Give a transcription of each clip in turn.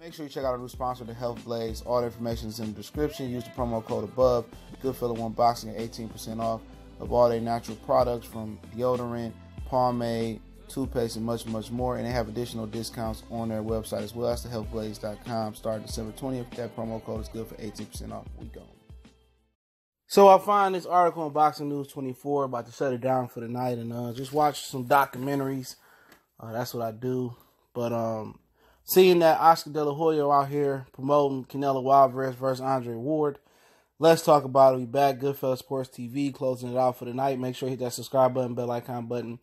Make sure you check out our new sponsor, the Health Blaze. All the information is in the description. Use the promo code above. Goodfellow Unboxing at 18% off of all their natural products from deodorant, pomade, toothpaste, and much, much more. And they have additional discounts on their website as well. That's thehealthblaze.com. Starting December 20th. That promo code is good for 18% off. We go. So I find this article on Boxing News 24, about to shut it down for the night, and just watch some documentaries. That's what I do. But seeing that Oscar De La Hoya out here promoting Canelo Alvarez versus Andre Ward, let's talk about it. We back, Goodfellas Sports TV, closing it out for the night. Make sure you hit that subscribe button, bell icon button.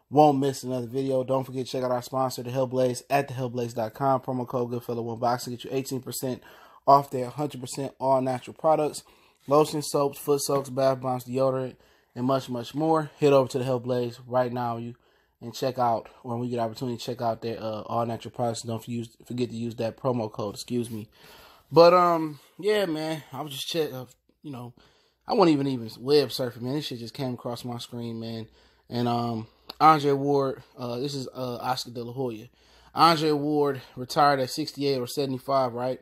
Won't miss another video. Don't forget to check out our sponsor, The Hellblaze, at thehellblaze.com. Promo code Goodfellow Unboxing. Get you 18% off their 100% all natural products. Lotion, soaps, foot soaks, bath bombs, deodorant, and much, much more. Head over to The Hellblaze right now and check out, or when we get an opportunity, check out their all natural products. Don't forget to use that promo code. Excuse me. But yeah, man, I was just checking. I wasn't even web surfing, man. This shit just came across my screen, man. And Andre Ward, this is Oscar De La Hoya. Andre Ward retired at 68 or 75, right?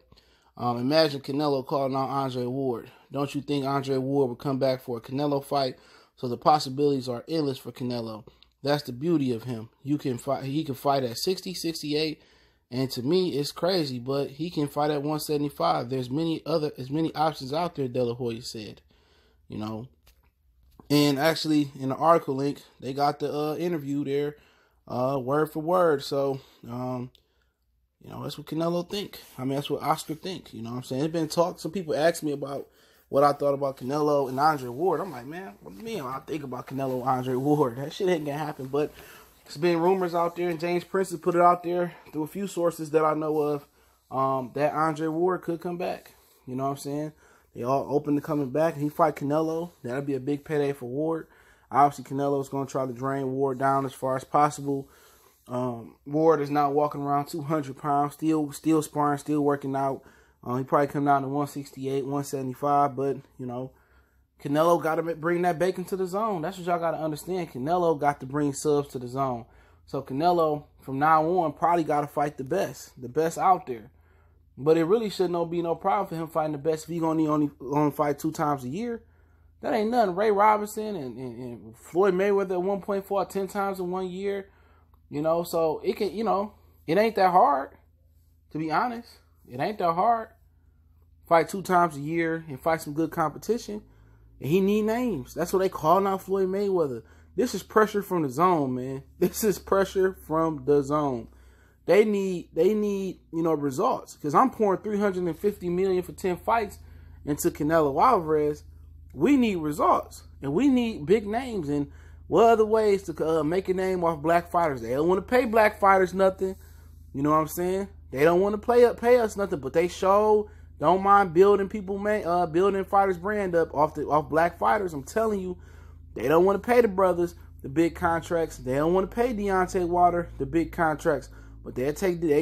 Imagine Canelo calling out Andre Ward. Don't you think Andre Ward would come back for a Canelo fight? So the possibilities are endless for Canelo. That's the beauty of him. He can fight at 60, 68, and to me, it's crazy, but he can fight at 175. There's many options out there, De La Hoya said. And actually, in the article link, they got the interview there, word for word. So, that's what Canelo think. I mean, that's what Oscar think. You know what I'm saying? It's been talk. Some people asked me about what I thought about Canelo and Andre Ward. I'm like, man, what do you mean I think about Canelo and Andre Ward? That shit ain't gonna happen. But there's been rumors out there, and James Prince has put it out there through a few sources that I know of, that Andre Ward could come back. You know what I'm saying? They all open to coming back. He fight Canelo. That'll be a big payday for Ward. Obviously, Canelo's going to try to drain Ward down as far as possible. Ward is now walking around 200 pounds, still sparring, still working out. He probably come down to 168, 175, but, Canelo got to bring that bacon to the zone. That's what y'all got to understand. Canelo got to bring subs to the zone. So Canelo, from now on, probably got to fight the best out there. But it really shouldn't be no problem for him fighting the best if he only fight 2 times a year. That ain't nothing. Ray Robinson and Floyd Mayweather at one point fought 10 times in 1 year. So it can, it ain't that hard, to be honest. It ain't that hard. Fight 2 times a year and fight some good competition. And he need names. That's what they call out Floyd Mayweather. This is pressure from the zone, man. This is pressure from the zone. They need, results. Because I'm pouring $350 million for 10 fights into Canelo Alvarez. We need results. And we need big names. And what other ways to make a name off black fighters? They don't want to pay black fighters nothing. You know what I'm saying? They don't want to pay us nothing, but they don't mind building building fighters' brand up off black fighters. I'm telling you, they don't want to pay the brothers the big contracts. They don't want to pay Deontay Wilder the big contracts, but they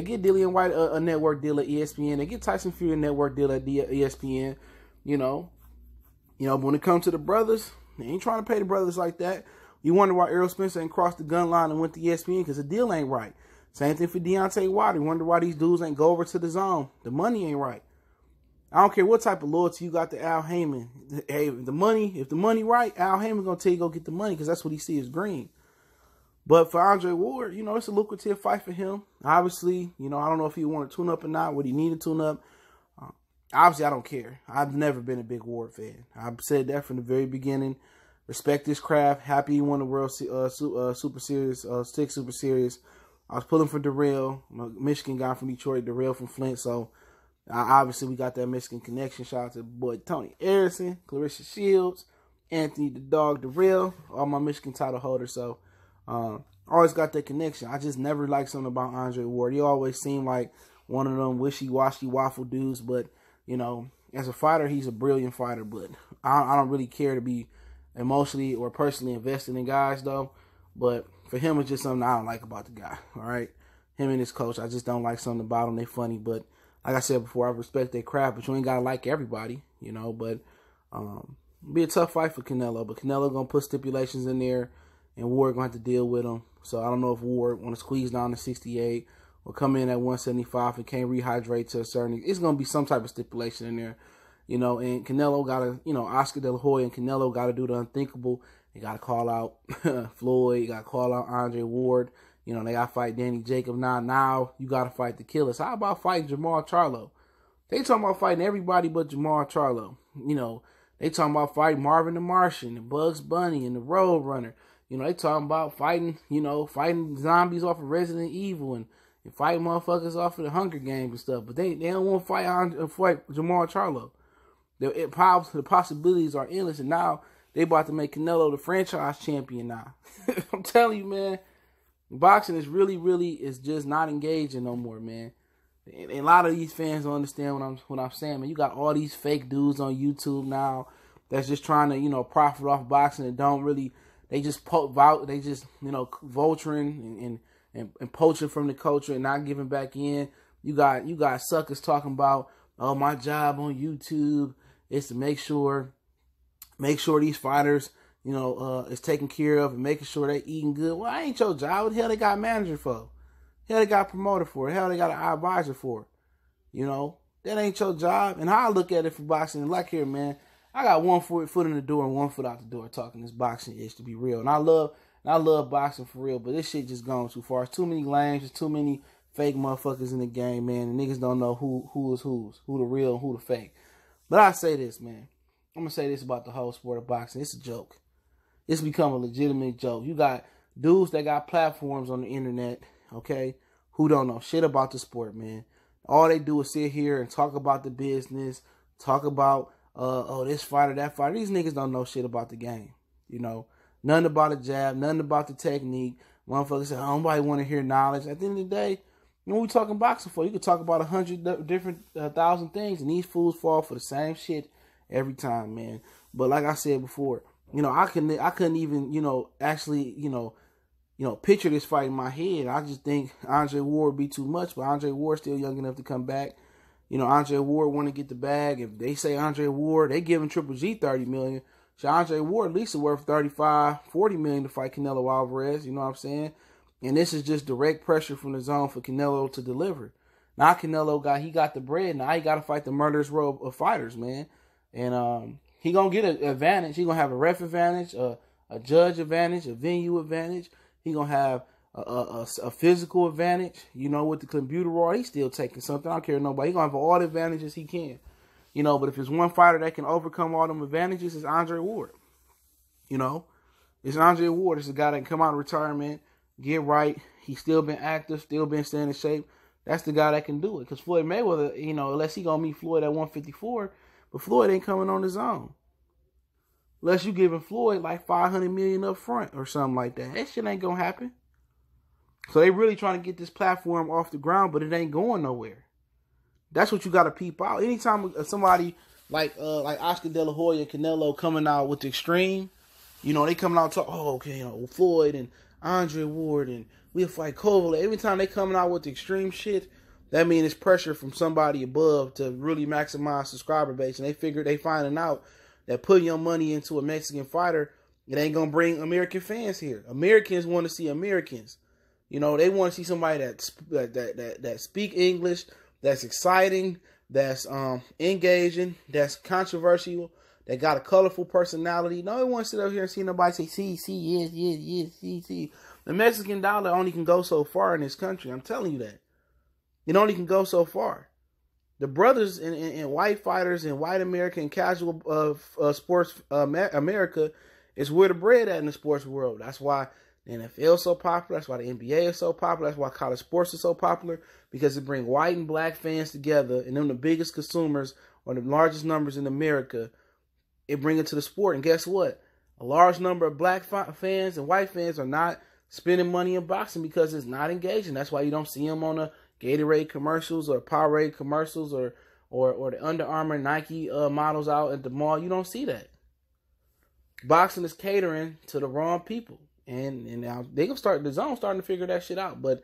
get Dillian White a network deal at ESPN. They get Tyson Fury a network deal at ESPN. But when it comes to the brothers, they ain't trying to pay the brothers like that. You wonder why Errol Spencer ain't crossed the gun line and went to ESPN, because the deal ain't right. Same thing for Deontay Wilder. You wonder why these dudes ain't go over to the zone. The money ain't right. I don't care what type of loyalty you got to Al Heyman. Hey, if the money right, Al Heyman gonna tell you go get the money, because that's what he sees is green. But for Andre Ward, it's a lucrative fight for him. Obviously, I don't know if he want to tune up or not. Would he need to tune up? Obviously, I don't care. I've never been a big Ward fan. I've said that from the very beginning. Respect his craft. Happy he won the World Super Series, Stick Super Series. I was pulling for Darrell, Michigan guy from Detroit, Darrell from Flint. So, obviously, we got that Michigan connection. Shout out to boy Tony Harrison, Clarissa Shields, Anthony the Dog Darrell, all my Michigan title holders. So, always got that connection. I just never liked something about Andre Ward. He always seemed like one of them wishy-washy waffle dudes. But, as a fighter, he's a brilliant fighter. But I don't really care to be emotionally or personally invested in guys, though. But for him, it's just something I don't like about the guy, all right? Him and his coach, I just don't like something about them. They funny, but like I said before, I respect their craft, but you ain't got to like everybody, But be a tough fight for Canelo, but Canelo going to put stipulations in there, and Ward going to have to deal with him. So I don't know if Ward want to squeeze down to 68 or come in at 175 and can't rehydrate to a certain, it's going to be some type of stipulation in there, you know. And Canelo got to, you know, Oscar De La Hoya and Canelo got to do the unthinkable. They got to call out Floyd. You got to call out Andre Ward. You know, they got to fight Danny Jacobs. Now you got to fight the killers. How about fighting Jamal Charlo? They talking about fighting everybody but Jamal Charlo. You know, they talking about fighting Marvin the Martian and Bugs Bunny and the Road Runner. You know, they talking about fighting, you know, fighting zombies off of Resident Evil and fighting motherfuckers off of the Hunger Games and stuff. But they don't want to fight Jamal Charlo. The possibilities are endless. And now they about to make Canelo the franchise champion now. I'm telling you, man. Boxing is really is just not engaging no more, man. And a lot of these fans don't understand what I'm saying, man. You got all these fake dudes on YouTube now that's just trying to, you know, profit off boxing and don't really. They just you know, vulturing and poaching from the culture and not giving back in. You got suckers talking about, oh, my job on YouTube is to make sure these fighters, you know, is taken care of and making sure they eating good. Well, I ain't your job. What the hell they got a manager for? Hell they got a promoter for? Hell they got an advisor for? You know, that ain't your job. And how I look at it for boxing, like here, man, I got one foot in the door and one foot out the door talking this boxing ish, to be real. And I love boxing for real, but this shit just gone too far. It's too many lames, there's too many fake motherfuckers in the game, man. The niggas don't know who is who the real and who the fake. But I say this, man. I'm gonna say this about the whole sport of boxing. It's a joke. It's become a legitimate joke. You got dudes that got platforms on the internet, okay, who don't know shit about the sport, man. All they do is sit here and talk about the business, talk about oh, this fighter, that fighter. These niggas don't know shit about the game. You know, nothing about a jab, nothing about the technique. Motherfuckers say, oh, nobody want to hear knowledge. At the end of the day, you know what we talking boxing for? You could talk about 100 different 1,000 things, and these fools fall for the same shit every time, man. But like I said before, you know, I couldn't even, you know, actually, you know, picture this fight in my head. I just think Andre Ward would be too much, but Andre Ward's still young enough to come back. You know, Andre Ward want to get the bag. If they say Andre Ward, they giving Triple G $30 million. So Andre Ward at least is worth $35-40 million to fight Canelo Alvarez. You know what I'm saying? And this is just direct pressure from the zone for Canelo to deliver. Now Canelo got the bread. Now he got to fight the murderous row of fighters, man. And he gonna get an advantage. He gonna have a ref advantage, a judge advantage, a venue advantage. He gonna have a physical advantage. You know, with the computer raw, he's still taking something. I don't care nobody. He gonna have all the advantages he can. You know, but if there's one fighter that can overcome all them advantages, it's Andre Ward. You know, it's Andre Ward. It's a guy that can come out of retirement, get right. He's still been active, still been staying in shape. That's the guy that can do it. Because Floyd Mayweather, you know, unless he gonna meet Floyd at 154, but Floyd ain't coming on his own. Unless you giving Floyd like $500 million up front or something like that. That shit ain't gonna happen. So they really trying to get this platform off the ground, but it ain't going nowhere. That's what you got to peep out. Anytime somebody like Oscar De La Hoya and Canelo coming out with the extreme, you know, they coming out and talk, oh, okay, you know, Floyd and Andre Ward and we'll fight Kovalev. Every time they coming out with the extreme shit, that means it's pressure from somebody above to really maximize subscriber base. And they finding out that putting your money into a Mexican fighter, it ain't going to bring American fans here. Americans want to see Americans. You know, they want to see somebody that speak English, that's exciting, that's engaging, that's controversial, that got a colorful personality. No one wants to sit up here and see nobody say, see, yes, see. The Mexican dollar only can go so far in this country. I'm telling you that. It only can go so far. The brothers in white fighters and white American casual sports America is where the bread at in the sports world. That's why the NFL is so popular. That's why the NBA is so popular. That's why college sports is so popular, because it brings white and black fans together, and them the biggest consumers or the largest numbers in America. It brings it to the sport. And guess what? A large number of black fans and white fans are not spending money in boxing because it's not engaging. That's why you don't see them on the Gatorade commercials or Powerade commercials or the Under Armour Nike models out at the mall. You don't see that. Boxing is catering to the wrong people. And now they gonna start, the zone starting to figure that shit out. But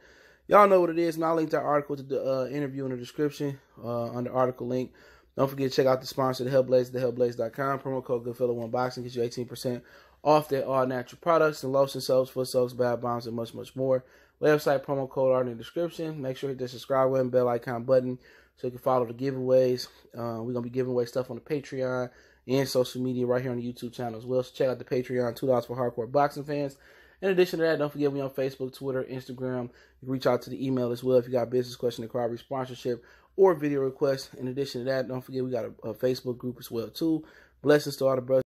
y'all know what it is. And I'll link that article to the interview in the description on the article link. Don't forget to check out the sponsor, The Hellblaze, thehellblaze.com. Promo code GoodFella1Boxing gets you 18% off their all natural products and lotion soaps, foot soaps, bath bombs, and much, much more. Website, promo code are in the description. Make sure you hit the subscribe button, bell icon button, so you can follow the giveaways. We're going to be giving away stuff on the Patreon and social media right here on the YouTube channel as well. So check out the Patreon, $2 for hardcore boxing fans. In addition to that, don't forget we on Facebook, Twitter, Instagram. You can reach out to the email as well if you got a business question, inquiry, sponsorship, or video requests. In addition to that, don't forget we got a Facebook group as well too. Blessings to all the brothers.